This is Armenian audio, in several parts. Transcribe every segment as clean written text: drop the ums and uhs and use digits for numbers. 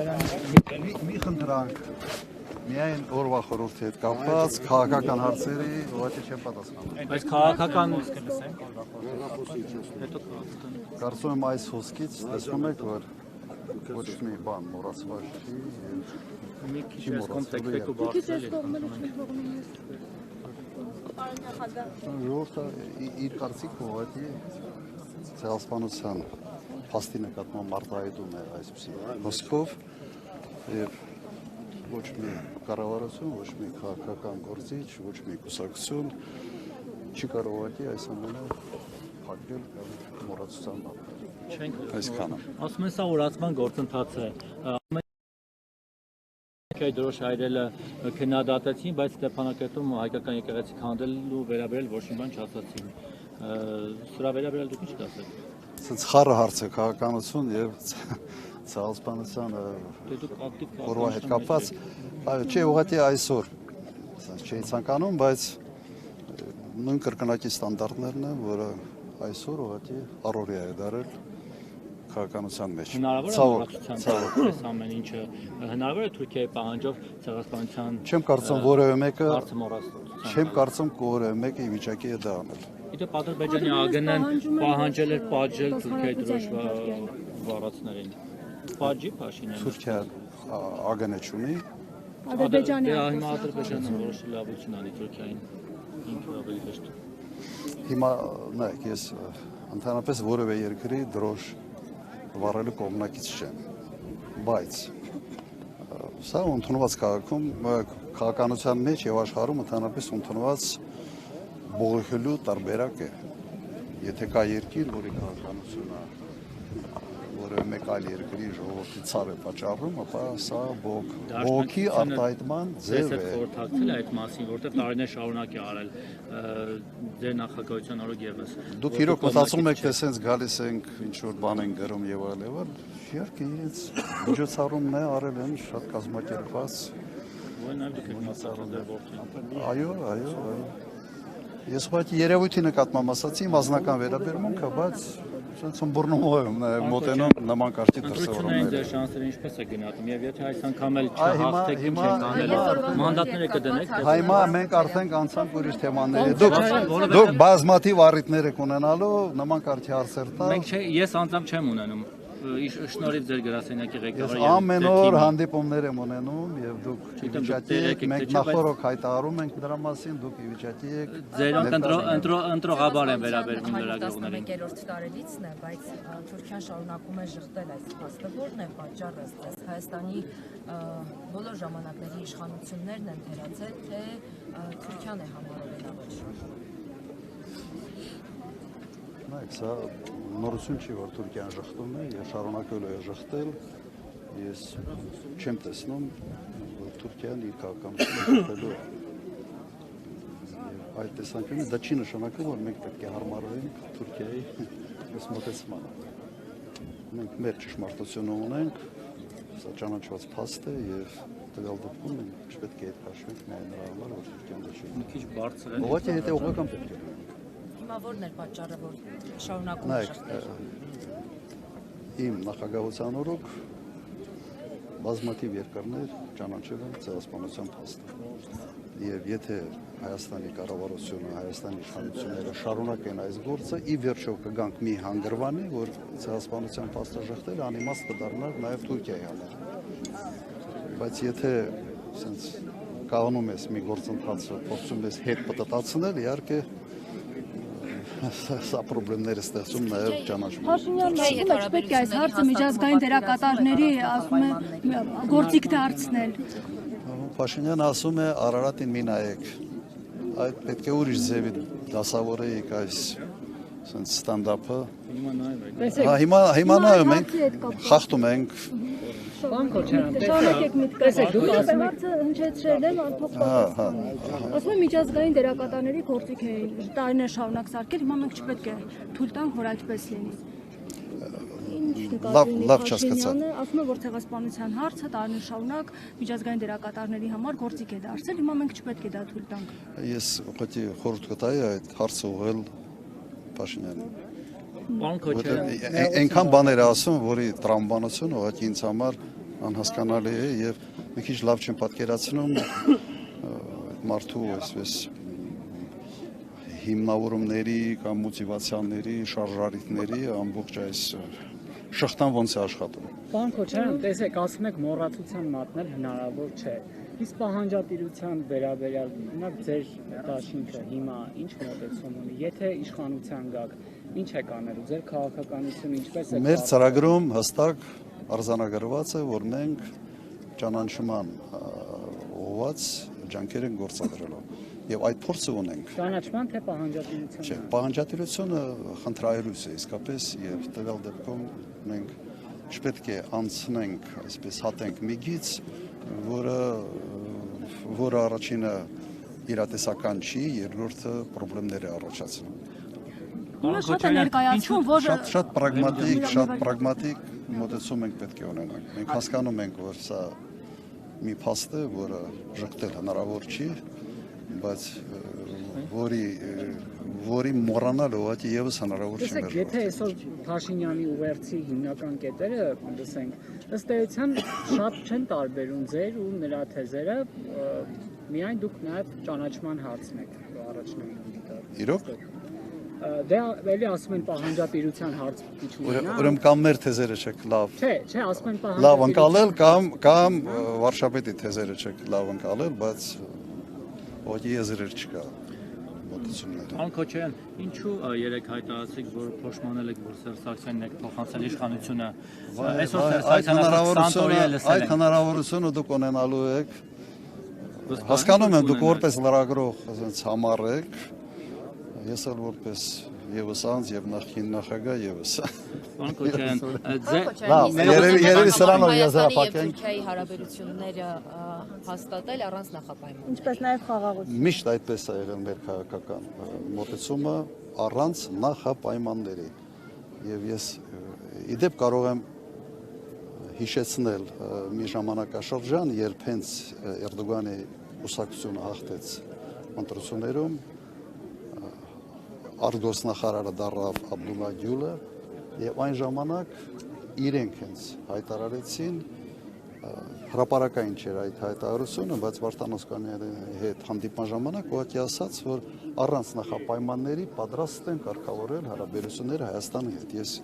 Մի խնդրանք միայն օրվա խորհրդի հետ կապված քաղաքական հարցերի ուղղակի չեմ պատասխանում։ Բայց քաղաքական Կարծում եմ այս հոսքից տեսնում եք, որ ոչ մի բան մոռացված չի մի քիչ էս կոնտեքստը ու բարձրացնել ժողովուրդը իր կարծիքը ուղղակի ցեղասպանության փաստի նկատմամբ արտահայտում է այսպիսի հոսքով եւ ոչ մի կառավարություն, ոչ մի քաղաքական գործիչ, ոչ մի կուսակցություն չի կարող ուղղակի այս ամենը փակել կամ մոռացության չենք այսքանը։ ասում են սա օրացման գործընթաց է այդ դրոշ հայրելը քննադատեցին, բայց Ստեփանակերտում հայկական եկեղեցի քանդելու վերաբերել ոչ մի բան չասացին։ Սրա վերաբերել դուք ինչ կասեք։ Սենց խառը հարց է քաղաքականություն եւ ցեղասպանության օրվա հետ կապված, չէ, ուղղակի այսօր չէի ցանկանում, բայց նույն կրկնակի ստանդարտներն են, որը այսօր ուղղակի առօրյա է դարել քաղաքականության մեջ։ Հնարավոր է մոռացության այս ամեն ինչը հնարավոր է Թուրքիայի պահանջով ցեղասպանության Չեմ կարծում որևէ մեկը հարցը մոռացության։ Չեմ կարծում որևէ մեկը ի վիճակի է դա անել։ Իդեպ Ադրբեջանի ԱԳՆ-ն պահանջել էր պատժել Թուրքիայի դրոշ վառածներին։ Պատժի Փաշինյանը։ Թուրքիան ԱԳՆ չունի։ Ադրբեջանի հիմա Ադրբեջանը որոշել լավություն անի Թուրքիային։ Ինքը ավելի հեշտ։ Հիմա նայեք, ես ընդհանրապես որևէ երկրի դրոշ վառելու կողմնակից չեմ, բայց սա ընդունված քաղաքականության մեջ եւ աշխարհում ընդհանրապես ընդունված բողոքելու տարբերակ է։ Եթե կա երկիր, որի քաղաքականությունը որևէ մեկ այլ երկրի ժողովրդի ցավ է պատճառում, ապա սա բողոքի արտահայտման ձև է։ Խորհրդակցել է այդ մասին, որտեղ տարիներ շարունակ է արել ձեր նախագահության օրոք եւս։ Դուք իրոք մտածում եք, թե սենց գալիս ենք ինչ որ բան են գրում եւ այլ։ Իհարկե իրենց միջոցառումն է արել են շատ կազմակերպված։ Այո։ Ես ուղղակի երևույթի նկատմամբ ասացի, մասնական վերաբերմունքը, բայց sense ըմբռնումով եմ նաև մոտենում նման կարգի դրսևորումները։ Ձեր շանսերը ինչպես է գնահատում եւ եթե այս անգամ էլ չհաղթեք ինչ եք անել, մանդատները կդնեք։ Հիմա մենք արդեն անցանք ուրիշ թեմաների։ Դուք բազմաթիվ առիթներ եք ունենալու նման կարգի հարցեր տալ։ Մենք ես անձամբ չեմ ունենում։ Շնորհիվ ձեր գրասենյակի ղեկավարի ամեն օր հանդիպումներ եմ ունենում եւ դուք ի վիճակի եք, մենք նախորդ հայտարարում ենք դրա մասին, դուք ի վիճակի եք։ Ձերոնք ընտրողաբար են վերաբերվում լրագրողներին։ 15-րդ տարելիցն է, բայց Թուրքիան շարունակում է ժխտել այս փաստը, որն է պատճառը, Հայաստանի բոլոր ժամանակների իշխանություններն են թերացել, թե Թուրքիան է համարել ավելի։ Նայեք, սա նորություն չի, որ Թուրքիան ժխտում է եւ շարունակելու է ժխտել։ Ես չեմ տեսնում, որ Թուրքիան իր քաղաքականությունը ժխտելու է։ Այդ տեսանկյունից դա չի նշանակում, որ մենք պետք է հարմարվենք Թուրքիայի այս մոտեցմանը։ Մենք մեր ճշմարտությունը ունենք, սա ճանաչված փաստ է եւ տվյալ դեպքում մենք չպետք է հետ քաշվենք միայն նրա համար, որ Թուրքիան դա չի։ Մի քիչ բարձր է։ Ուղղակի հետեւողական պետք է։ Հիմա որն է պատճառը, որ շարունակում է ժխտել։ Իմ նախագահության օրոք բազմաթիվ երկրներ ճանաչել են ցեղասպանության փաստը։ Եվ եթե Հայաստանի կառավարությունը, Հայաստանի իշխանությունները շարունակեն այս գործը, ի վերջո կգանք մի հանգրվանի, որ ցեղասպանության փաստը ժխտելը անիմաստ կդառնար նաև Թուրքիայի համար։ Բայց եթե ասենց կողնում ես մի գործընթացը, փորձում ես հետ պատտացնել, իհարկե սա խնդիրներ է ստեղծում նաև ճանաչում։ Փաշինյանն ասում է, չպետք է այս հարցը միջազգային դերակատարների, ասում է, գործիք դարձնել։ Փաշինյանը ասում է Արարատին մի նայեք։ Այդ պետք է ուրիշ ձևի դասավորեիք այս ստանդափը։ Հիմա նայում ենք, խախտում ենք։ Շարունակեք միտքեր։ Դուք հարցը հնչեցրել եմ ասում եմ միջազգային դերակատարների գործիք է տարիներ շարունակ սարքել, հիմա մենք չպետք է թույլ տանք, որ այդպես լինի։ Լավ չհասկացա։ Ասում է, որ ցեղասպանության հարցը տարիներ շարունակ միջազգային դերակատարների համար գործիք է դարձել, հիմա մենք չպետք է դա թույլ տանք։ Ես ուղղակի խորհուրդ կտայի այդ հարցը ուղղել Փաշինյանին։ Պարոն Քոչարյան, Այնքան բաներ ասում, որի տրամաբանությունը ուղղակի ինձ համար անհասկանալի է եւ մի քիչ լավ չեմ պատկերացնում մարդու այսպես հիմնավորումների կամ մոտիվացիաների, շարժարիթների ամբողջ այս շղթան ոնց է աշխատում։ Պարոն Քոչարյան, տեսեք, ասում եք մոռացության մատնել հնարավոր չէ։ Իսկ պահանջատիրության վերաբերյալ, օրինակ ձեր դաշինքը հիմա ինչ մոտեցում ունի, եթե իշխանության գաք, ինչ եք անելու, ձեր քաղաքականությունը ինչպես է։ Մեր ծրագրում հստակ արձանագրված է, որ մենք ճանաչման ուղղված ջանքեր ենք գործադրելու եւ այդ փորձը ունենք։ Ճանաչման թե պահանջատիրության։ Չէ, պահանջատիրությունը խնդրահարույց է իսկապես եւ տվյալ դեպքում մենք չպետք է անցնենք, այսպես հատենք մի գիծ, որը առաջինը իրատեսական չի, երկրորդը խնդիրներ է առաջացնում։ Հիմա շատ է ներկայացվում, որ Շատ պրագմատիկ մոտեցում ենք պետք է ունենանք։ Մենք հասկանում ենք, որ սա մի փաստ է, որը շղթել հնարավոր չի, բայց որի մոռանալը ուղղակի եւս հնարավոր չի։ Տեսեք, եթե այսօր Փաշինյանի ուղերձի հիմնական կետերը, լսենք, ըստ էության շատ չեն տարբերում ձեր ու նրա թեզերը, միայն դուք նաեւ ճանաչման հարցն եք առաջնային։ Իրոք։ Դե էլի ասում են պահանջատիրության հարց քիչ ունենա։ Ուրեմն կամ մեր թեզերը չեք լավ։ Չէ, ասում են պահանջատիրության։ Լավ անցալել կամ վարշապետի թեզերը չեք լավ անցալել, բայց ոչի եզրեր չկա մոտեցումներ։ Պարոն Քոչարյան, ինչու երեք հայտարարեցիք, որ փոշմանել եք, որ Սերժ Սարգսյանն եք փոխանցել իշխանությունը։ Այսօր Սերժ Սարգսյանը 20 օրի է լսել։ Այդ հնարավորությունը դուք ունենալու եք։ Հասկանում եմ, դուք որպես լրագրող ասենց համառ եք։ Ես էլ որպես եւս անձ եւ նախին նախագահ եւս։ Պարոն Քոչարյան, Երևի սրանով եզրափակենք։ Թուրքիայի հարաբերությունները հաստատել առանց նախապայման։ ինչպես նաև խաղաղություն։ Միշտ այդպես է եղել մեր քաղաքական մոտեցումը առանց նախապայմանների։ Եվ ես իդեպ կարող եմ հիշեցնել մի ժամանակաշրջան, երբ հենց Էրդողանի ուսակցությունը հաղթեց ընտրություններում, արտգործնախարարը դառավ Աբդուլլա Գյուլը եւ այն ժամանակ իրենք հենց հայտարարեցին հրապարակային չէր այդ հայտարարությունը, բայց Վարդան Օսկանյանի հետ հանդիպման ժամանակ ուղղակի ասաց, որ առանց նախապայմանների պատրաստ են կարգավորել հարաբերությունները Հայաստանի հետ։ Ես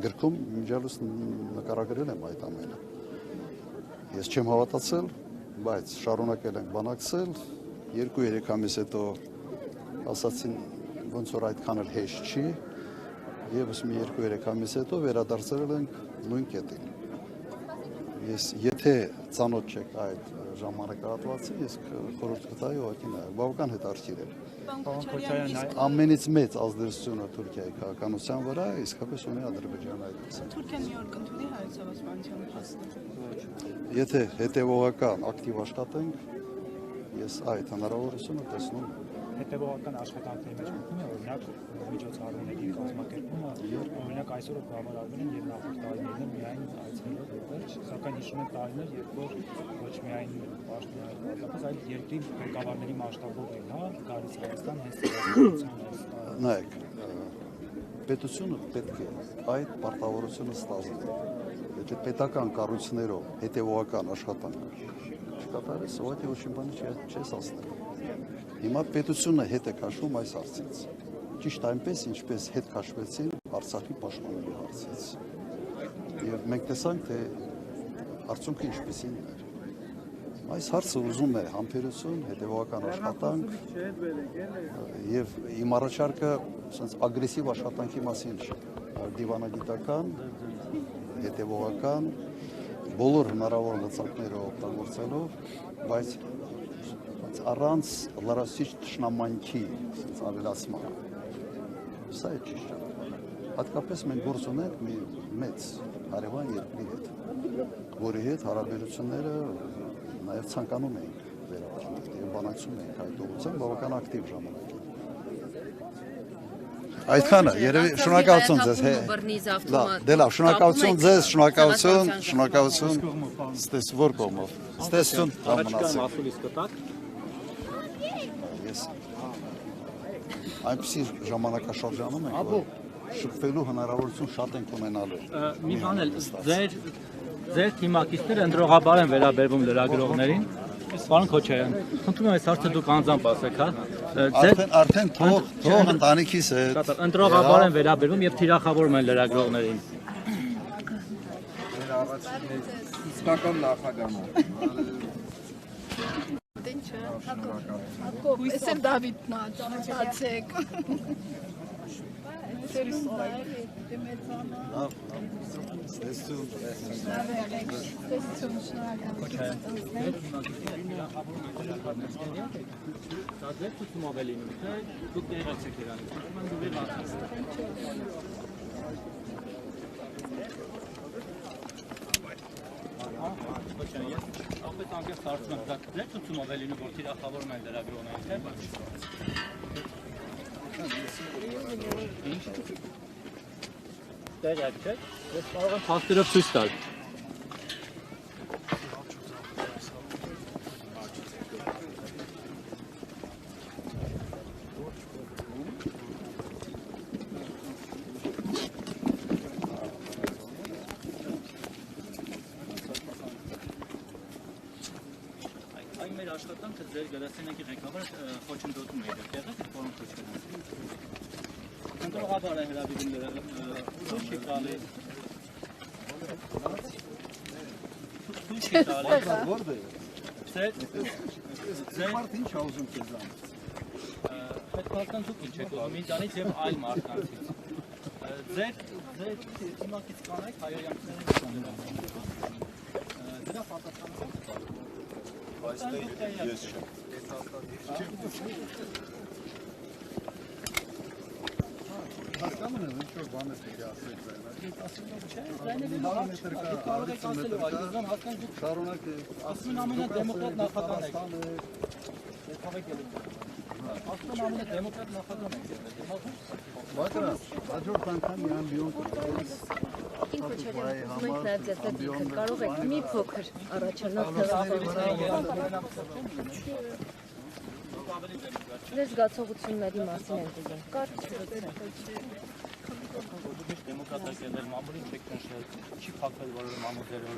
գրքում միջալուց նկարագրել եմ այդ ամենը։ Ես չեմ հավատացել, բայց շարունակել ենք բանակցել, 2-3 ամիս հետո ասացին ոնց որ այդքան էլ հեշտ չի, եւս մի 2-3 ամիս հետո վերադարձել ենք նույն կետին։ Ես եթե ծանոթ չեք այդ ժամանակահատվածին, ես խորհուրդ կտայի ուղղակի նայել, բավական հետաքրքիր է։ Ամենից մեծ ազդեցությունը Թուրքիայի քաղաքականության վրա իսկապես ունի Ադրբեջանը այդպես։ Թուրքիան մի օր կընդունի հայոց հավասարության փաստը։ Եթե հետևողական ակտիվ աշխատենք, ես այդ հնարավորությունը տեսնում եմ։ Հետևողական աշխատանքների մեջ մտնում է օրինակ միջոցառումների կազմակերպումը, օրինակ այսօր բավարարվել են եւ նախորդ տարիներն միայն այցելել որպես, սակայն հիշում եք տարիներ, երբ որ ոչ միայն պաշտոնապես, այլ երկրի ղեկավարների մասշտաբով են, հա, գալիս Հայաստան հենց ծառայության։ Նայեք, պետությունը պետք է այդ պարտավորությունը ստանա։ Եթե պետական կառույցներով հետևողական աշխատանք չկատարես, ուղղակի ոչ մի բան չես հասնել։ Հիմա պետությունը հետ է քաշվում այս հարցից։ Ճիշտ այնպես, ինչպես հետ քաշվեցին Արցախի պաշտպանելու հարցից։ Եվ մենք տեսանք, թե արդյունքը ինչպեսին էր։ Այս հարցը ուզում է համբերություն, հետևողական աշխատանք եւ իմ առաջարկը ասենց ագրեսիվ աշխատանքի մասին չէ, դիվանագիտական, հետևողական, բոլոր հնարավոր լծակները օգտագործելով, բայց առանց լրացիչ թշնամանքի ավելացման։ Սա է ճիշտ։ Հատկապես մենք գործ ունենք մի մեծ հարևան երկրի հետ, որի հետ հարաբերությունները նաև ցանկանում ենք վերականգնել եւ բանակցում ենք այդ ուղղությամբ բավական ակտիվ ժամանակ։ Այդքանը, երևի շնորհակալություն ձեզ։ Դե լավ, շնորհակալություն ձեզ, շնորհակալություն։ Ստես որ կողմով։ Ստեսություն Առաջիկա ասուլիս կտակ։ Ես այնպեսի ժամանակաշրջանում ենք, որ շփվելու հնարավորություն շատ ենք ունենալու։ Մի բան էլ, ձեր ձեր թիմակիցները ընդրողաբար են վերաբերվում լրագրողներին։ Պարոն Քոչարյան, խնդրում եմ այս հարցը դուք անձամբ ասեք, հա։ Արդեն թող ընտանիքիս է։ Ընդրողաբար են վերաբերվում եւ թիրախավորում են լրագրողներին։ Իսկական նախագահն է։ Ինչը։ Հակոբ, էսեր Դավիթն է, ճանաչեք։ Ապետ անգեղ հարցում եմ, դա ձեր ցուցումով է լինում, որ թիրախավորում են լրագրողներին, թե՞ ոչ։ Ինչ։ Տեղյակ չեք, ես կարող եմ փաստերով ցույց տալ։ Այն մեր աշխատանքը ձեր գրասենյակի ղեկավարը խոչընդոտում է տեղը, որոնք խոչընդոտում են։ Ընդրողաբար է հրավիրում ցույց չի տալի։ Ցույց չի տալի։ Ձեր Մարդին չաուզում քեզան։ պետքան դուք ինչ եք ուզում ինձանից եւ այլ մարդկանցից։ Ձեր թիմակից կանեք հայոյանքների դրա պատասխանը Բայց ես չեմ։ Հասկանում եմ, ինչ որ բան է պետք է ասեք ձայնը։ կարող եք ասել, այդքան հասկանք դուք Շարունակեք։ ասում ամենադեմոկրատ նախագահն եք։ Ասում ամենադեմոկրատ նախագահն եք։ Բակրաս, հաջորդ անգամ մի ամբիոն կգնես։ Կարող եք մի փոքր առաջանալ Ձեր զգացողությունների մասին են ուզում։ Կարճ դեմոկրատական մամուլին չեք նշել, չի փակվել որևէ մամուլներով։